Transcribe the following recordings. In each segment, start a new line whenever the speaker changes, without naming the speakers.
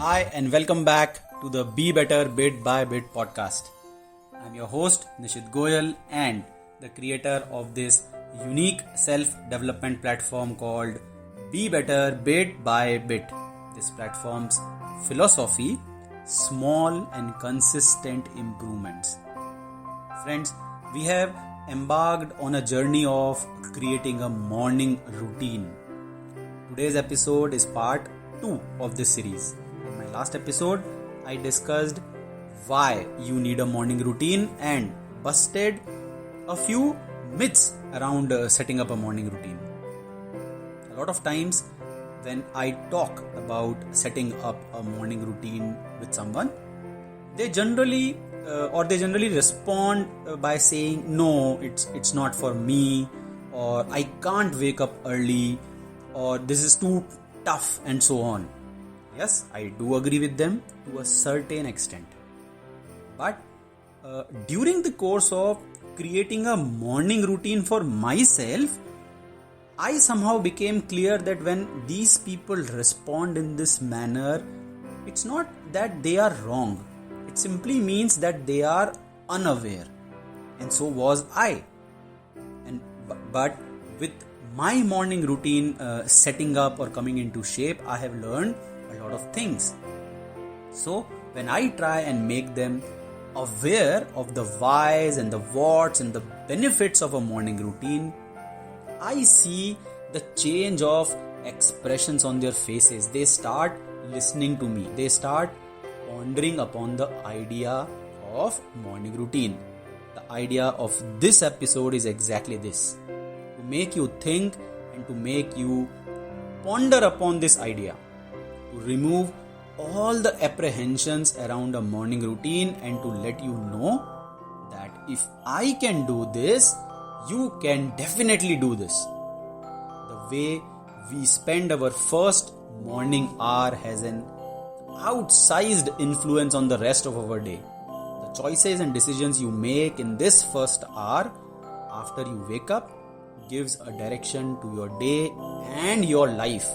Hi and welcome back to the Be Better Bit by Bit podcast. I'm your host Nishith and the creator of this unique self-development platform called Be Better Bit by Bit. This platform's philosophy, small and consistent improvements. Friends, we have embarked on a journey of creating a morning routine. Today's episode is part 2 of this series. In my last episode, I discussed why you need a morning routine and busted a few myths around setting up a morning routine. A lot of times when I talk about setting up a morning routine with someone, they generally respond by saying, no, it's not for me, or I can't wake up early, or this is too tough, and so on. Yes, I do agree with them to a certain extent. But during the course of creating a morning routine for myself, I somehow became clear that when these people respond in this manner, it's not that they are wrong. It simply means that they are unaware. And so was I. But with my morning routine setting up or coming into shape, I have learned a lot of things. So when I try and make them aware of the whys and the whats and the benefits of a morning routine, I see the change of expressions on their faces. They start listening to me. They start pondering upon the idea of morning routine. The idea of this episode is exactly this: to make you think and to make you ponder upon this idea, to remove all the apprehensions around a morning routine and to let you know that if I can do this, you can definitely do this. The way we spend our first morning hour has an outsized influence on the rest of our day. The choices and decisions you make in this first hour after you wake up gives a direction to your day and your life.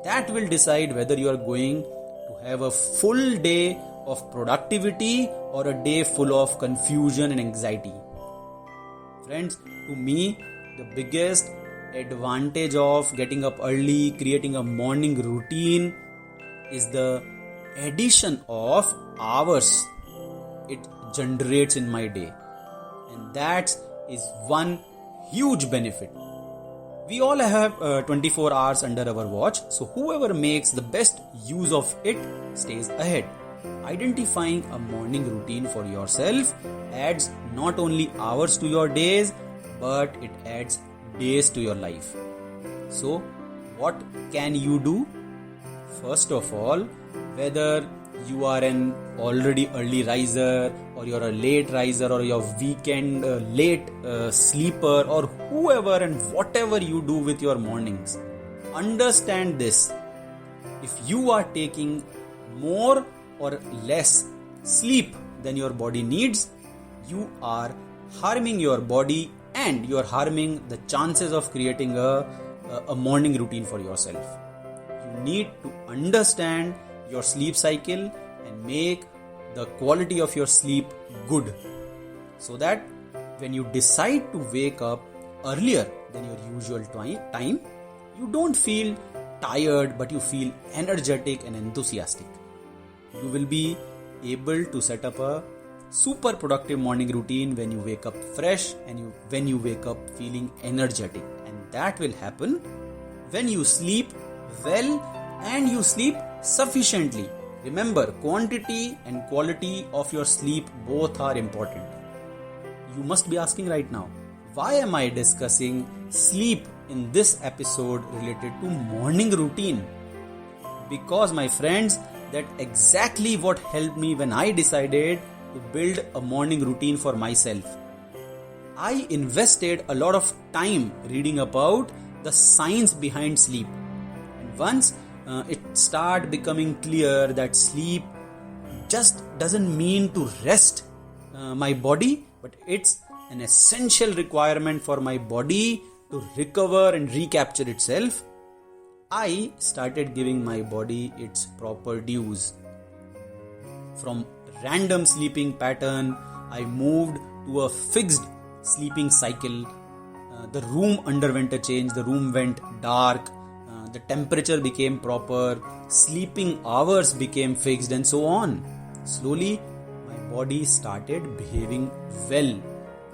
That will decide whether you are going to have a full day of productivity or a day full of confusion and anxiety. Friends, to me, the biggest advantage of getting up early, creating a morning routine, is the addition of hours it generates in my day. And that is one huge benefit. We all have 24 hours under our watch, so whoever makes the best use of it stays ahead. Identifying a morning routine for yourself adds not only hours to your days, but it adds days to your life. So, what can you do? First of all, whether you are an already early riser, or you're a late riser, or you're weekend late sleeper, or whoever and whatever you do with your mornings, understand this: if you are taking more or less sleep than your body needs, you are harming your body and you are harming the chances of creating a morning routine for yourself. You need to understand your sleep cycle and make the quality of your sleep good, so that when you decide to wake up earlier than your usual time, you don't feel tired, but you feel energetic and enthusiastic. You will be able to set up a super productive morning routine when you wake up fresh and when you wake up feeling energetic. And that will happen when you sleep well and you sleep sufficiently. Remember, quantity and quality of your sleep both are important. You must be asking right now, why am I discussing sleep in this episode related to morning routine? Because, my friends, that's exactly what helped me when I decided to build a morning routine for myself. I invested a lot of time reading about the science behind sleep. And once it started becoming clear that sleep just doesn't mean to rest my body, but it's an essential requirement for my body to recover and recapture itself, I started giving my body its proper dues. From random sleeping pattern, I moved to a fixed sleeping cycle. The room underwent a change, the room went dark, the temperature became proper, sleeping hours became fixed, and so on. Slowly, my body started behaving well.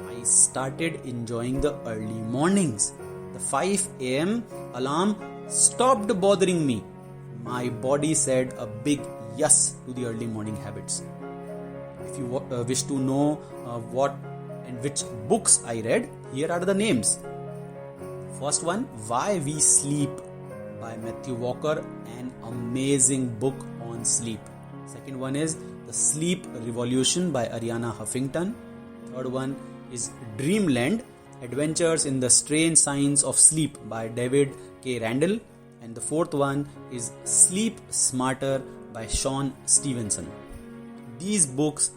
I started enjoying the early mornings. The 5 a.m. alarm stopped bothering me. My body said a big yes to the early morning habits. If you wish to know what and which books I read, here are the names. First one, Why We Sleep by Matthew Walker, an amazing book on sleep. Second one is The Sleep Revolution by Ariana Huffington. Third one is Dreamland, Adventures in the Strange Science of Sleep by David K. Randall. And the fourth one is Sleep Smarter by Sean Stevenson. These books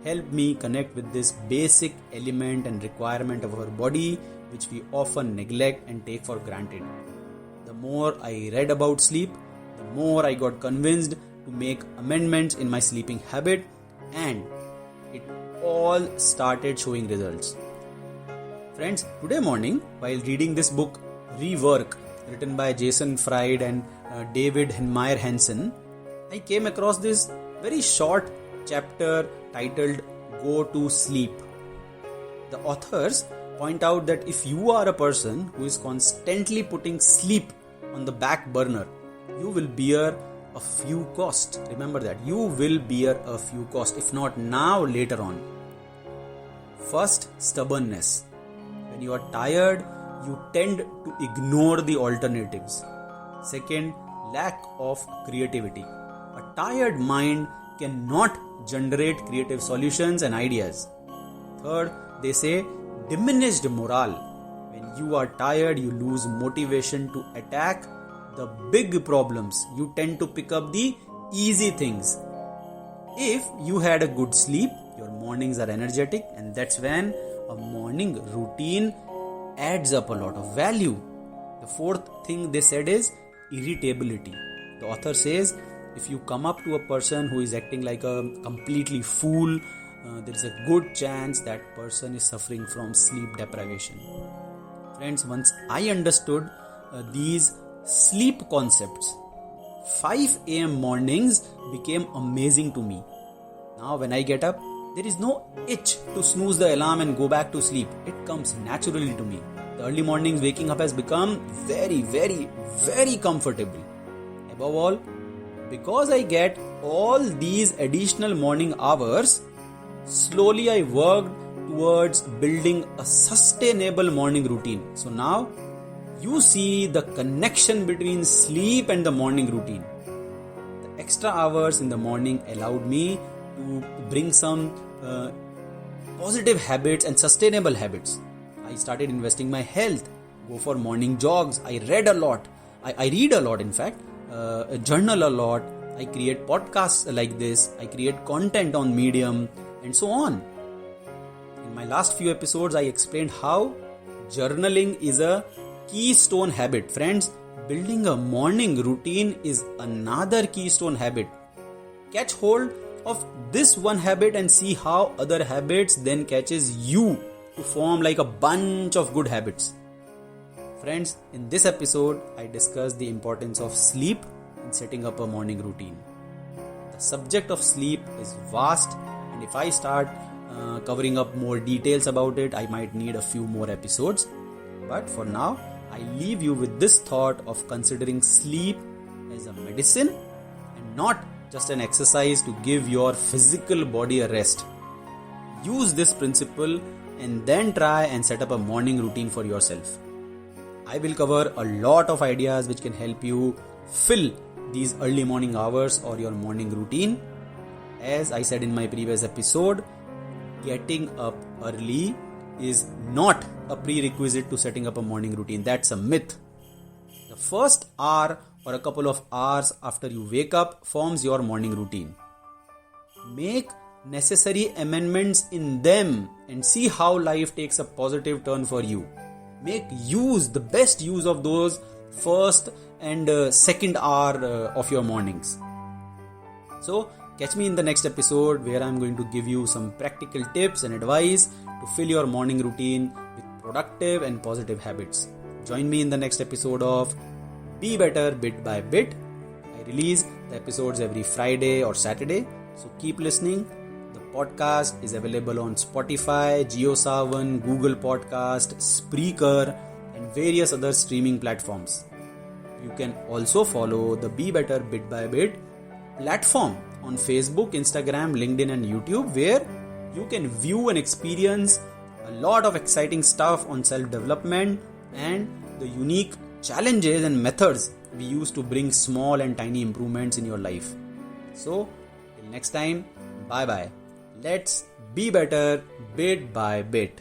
help me connect with this basic element and requirement of our body, which we often neglect and take for granted. The more I read about sleep, the more I got convinced to make amendments in my sleeping habit, and it all started showing results. Friends, today morning, while reading this book, Rework, written by Jason Fried and David Henmeyer Hansen, I came across this very short chapter titled Go to Sleep. The authors point out that if you are a person who is constantly putting sleep on the back burner, you will bear a few costs. Remember that. You will bear a few costs, if not now, later on. First, stubbornness. When you are tired, you tend to ignore the alternatives. Second, lack of creativity. A tired mind cannot generate creative solutions and ideas. Third, they say diminished morale. When you are tired, you lose motivation to attack the big problems. You tend to pick up the easy things. If you had a good sleep, your mornings are energetic, and that's when a morning routine adds up a lot of value. The fourth thing they said is irritability. The author says if you come up to a person who is acting like a completely fool, there is a good chance that person is suffering from sleep deprivation. Friends, once I understood these sleep concepts, 5 a.m. mornings became amazing to me. Now when I get up, there is no itch to snooze the alarm and go back to sleep. It comes naturally to me. The early mornings waking up has become very, very, very comfortable. Above all, because I get all these additional morning hours, slowly I worked towards building a sustainable morning routine. So now you see the connection between sleep and the morning routine. The extra hours in the morning allowed me to bring some positive habits and sustainable habits. I started investing my health, go for morning jogs. I read a lot. I read a lot, in fact, journal a lot. I create podcasts like this. I create content on Medium and so on. In my last few episodes, I explained how journaling is a keystone habit. Friends, building a morning routine is another keystone habit. Catch hold of this one habit and see how other habits then catches you to form like a bunch of good habits. Friends, in this episode, I discussed the importance of sleep in setting up a morning routine. The subject of sleep is vast, and if I start covering up more details about it, I might need a few more episodes. But for now, I leave you with this thought of considering sleep as a medicine and not just an exercise to give your physical body a rest. Use this principle and then try and set up a morning routine for yourself. I will cover a lot of ideas which can help you fill these early morning hours or your morning routine. As I said in my previous episode, getting up early is not a prerequisite to setting up a morning routine. That's a myth. The first hour or a couple of hours after you wake up forms your morning routine. Make necessary amendments in them and see how life takes a positive turn for you. Make the best use of those first and second hour of your mornings. So catch me in the next episode where I'm going to give you some practical tips and advice to fill your morning routine with productive and positive habits. Join me in the next episode of Be Better Bit by Bit. I release the episodes every Friday or Saturday, so keep listening. The podcast is available on Spotify, JioSaavn, Google Podcast, Spreaker, and various other streaming platforms. You can also follow the Be Better Bit by Bit platform on Facebook, Instagram, LinkedIn, and YouTube, where you can view and experience a lot of exciting stuff on self-development and the unique challenges and methods we use to bring small and tiny improvements in your life. So, till next time, bye bye. Let's be better bit by bit.